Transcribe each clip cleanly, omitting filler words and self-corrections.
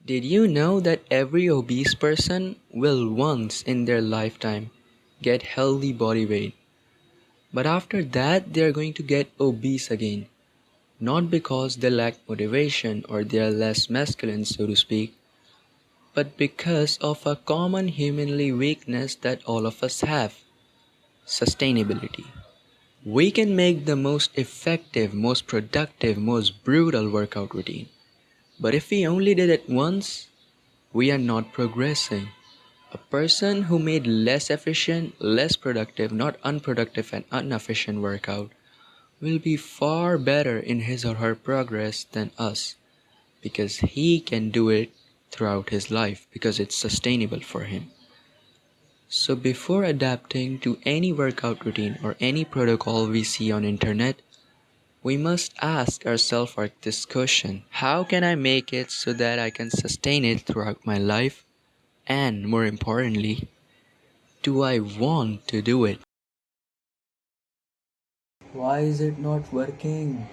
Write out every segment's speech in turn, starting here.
Did you know that every obese person will once in their lifetime get healthy body weight, but after that they are going to get obese again? Not because they lack motivation or they are less masculine, so to speak, but because of a common humanly weakness that all of us have: sustainability. We can make the most effective, most productive, most brutal workout routine, but if we only did it once, we are not progressing. A person who made less efficient, less productive, not unproductive and inefficient workout will be far better in his or her progress than us, because he can do it throughout his life because it's sustainable for him. So before adapting to any workout routine or any protocol we see on internet, we must ask ourselves this question: how can I make it so that I can sustain it throughout my life? And more importantly, do I want to do it? Why is it not working?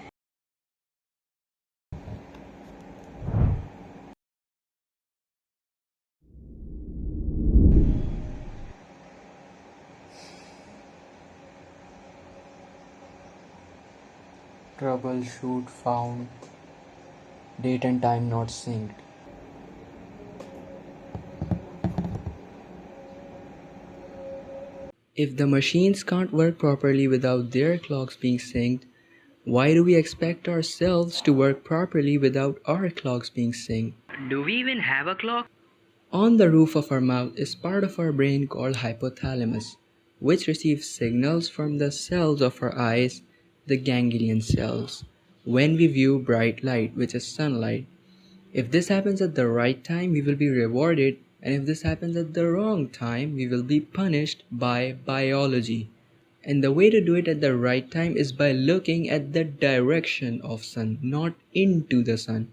Troubleshoot found. Date and time not synced. If the machines can't work properly without their clocks being synced, why do we expect ourselves to work properly without our clocks being synced? Do we even have a clock? On the roof of our mouth is part of our brain called hypothalamus, which receives signals from the cells of our eyes, the ganglion cells, when we view bright light, which is sunlight. If this happens at the right time, we will be rewarded, and if this happens at the wrong time, we will be punished by biology. And the way to do it at the right time is by looking at the direction of sun, not into the sun,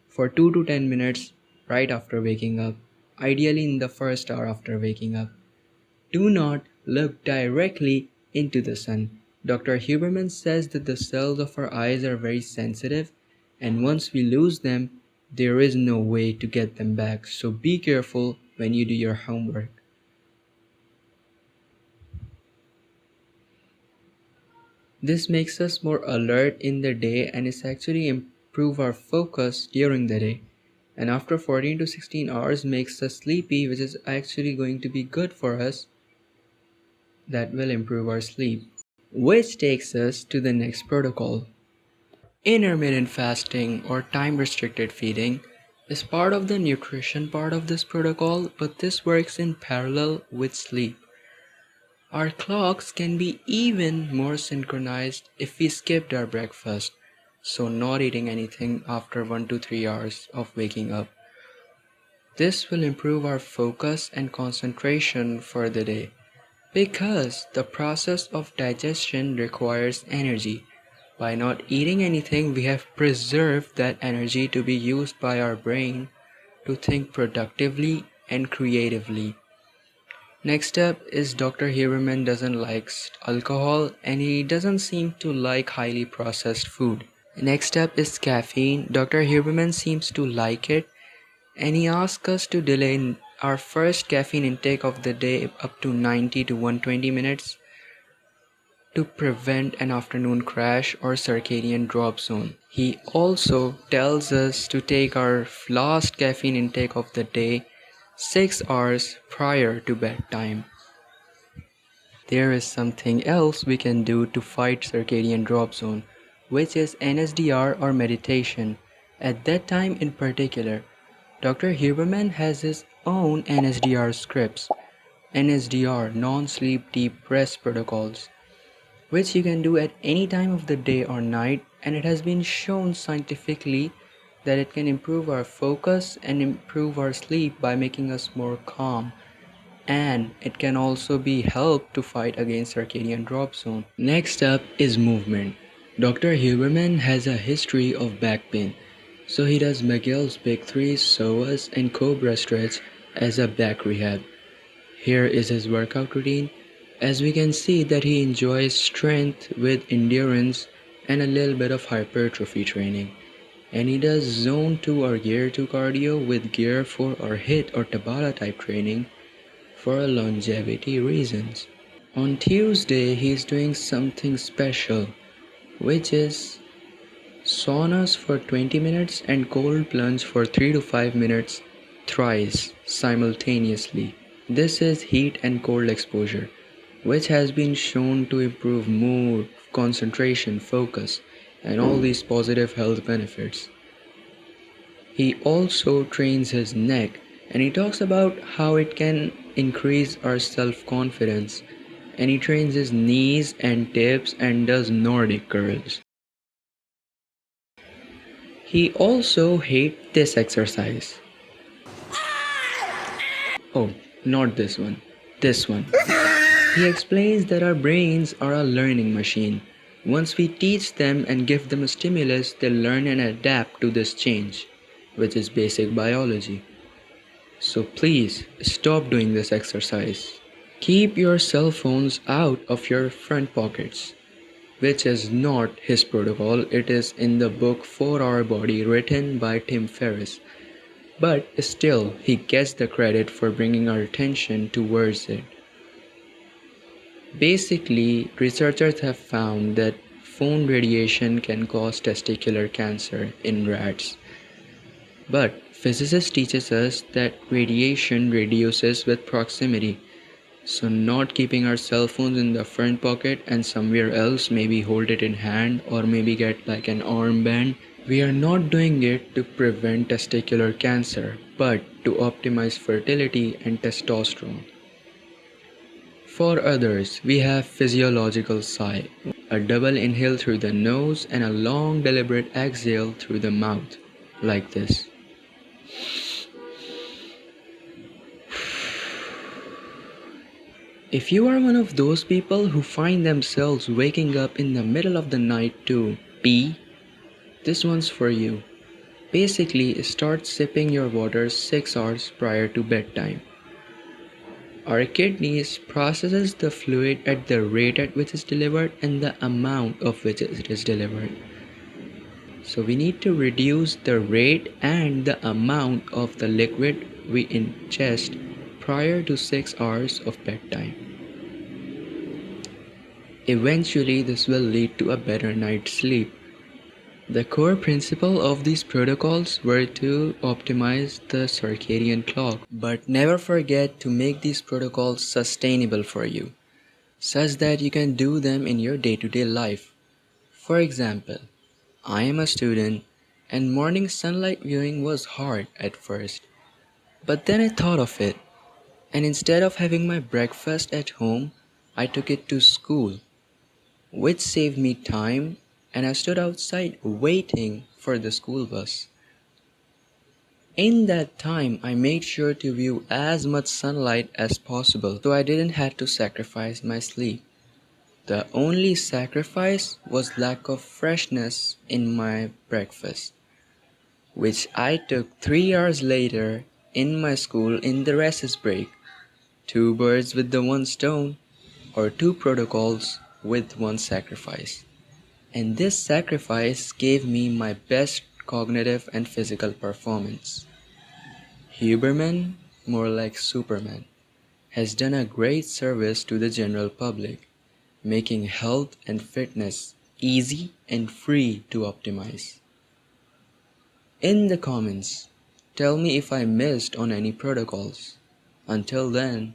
for 2 to 10 minutes right after waking up, ideally in the first hour after waking up. Do not look directly into the sun. Dr. Huberman says that the cells of our eyes are very sensitive, and once we lose them, there is no way to get them back. So be careful when you do your homework. This makes us more alert in the day and is actually improve our focus during the day. And after 14 to 16 hours makes us sleepy, which is actually going to be good for us. That will improve our sleep. Which takes us to the next protocol. Intermittent fasting or time restricted feeding is part of the nutrition part of this protocol, but this works in parallel with sleep. Our clocks can be even more synchronized if we skipped our breakfast, so not eating anything after 1 to 3 hours of waking up. This will improve our focus and concentration for the day, because the process of digestion requires energy. By not eating anything, we have preserved that energy to be used by our brain to think productively and creatively. Next up is Dr. Huberman doesn't like alcohol and he doesn't seem to like highly processed food. Next up is caffeine. Dr. Huberman seems to like it and he asks us to delay our first caffeine intake of the day up to 90 to 120 minutes to prevent an afternoon crash or circadian drop zone. He also tells us to take our last caffeine intake of the day 6 hours prior to bedtime. There is something else we can do to fight circadian drop zone, which is NSDR or meditation. At that time in particular, Dr. Huberman has his own NSDR scripts, NSDR non-sleep deep rest protocols, which you can do at any time of the day or night, and it has been shown scientifically that it can improve our focus and improve our sleep by making us more calm, and it can also be helped to fight against circadian drop zone. Next up is movement. Dr. Huberman has a history of back pain, so he does McGill's Big Three, psoas and cobra stretch as a back rehab. Here is his workout routine. As we can see that he enjoys strength with endurance and a little bit of hypertrophy training. And he does zone 2 or gear 2 cardio with gear 4 or HIIT or Tabata type training for longevity reasons. On Tuesday, he's doing something special, which is saunas for 20 minutes and cold plunge for 3 to 5 minutes thrice simultaneously. This is heat and cold exposure, which has been shown to improve mood, concentration, focus, and all these positive health benefits. He also trains his neck, and he talks about how it can increase our self-confidence, and he trains his knees and dips and does Nordic curls. He also hates this exercise. Oh, not this one. This one. He explains that our brains are a learning machine. Once we teach them and give them a stimulus, they learn and adapt to this change, which is basic biology. So please stop doing this exercise. Keep your cell phones out of your front pockets, which is not his protocol. It is in the book 4-Hour Body written by Tim Ferriss. But still, he gets the credit for bringing our attention towards it. Basically, researchers have found that phone radiation can cause testicular cancer in rats. But physicists teaches us that radiation reduces with proximity. So not keeping our cell phones in the front pocket and somewhere else, maybe hold it in hand or maybe get like an armband. We are not doing it to prevent testicular cancer, but to optimize fertility and testosterone. For others, we have physiological sigh, a double inhale through the nose and a long deliberate exhale through the mouth, like this. If you are one of those people who find themselves waking up in the middle of the night to pee, this one's for you. Basically, start sipping your water 6 hours prior to bedtime. Our kidneys processes the fluid at the rate at which it's delivered and the amount of which it is delivered. So we need to reduce the rate and the amount of the liquid we ingest prior to 6 hours of bedtime. Eventually, this will lead to a better night's sleep. The core principle of these protocols were to optimize the circadian clock, but never forget to make these protocols sustainable for you, such that you can do them in your day-to-day life. For example, I am a student and morning sunlight viewing was hard at first, but then I thought of it, and instead of having my breakfast at home, I took it to school, which saved me time, and I stood outside waiting for the school bus. In that time, I made sure to view as much sunlight as possible, so I didn't have to sacrifice my sleep. The only sacrifice was lack of freshness in my breakfast, which I took 3 hours later in my school in the recess break. 2 birds with the one stone, or 2 protocols with 1 sacrifice. And this sacrifice gave me my best cognitive and physical performance. Huberman, more like Superman, has done a great service to the general public, making health and fitness easy and free to optimize. In the comments, tell me if I missed on any protocols. Until then,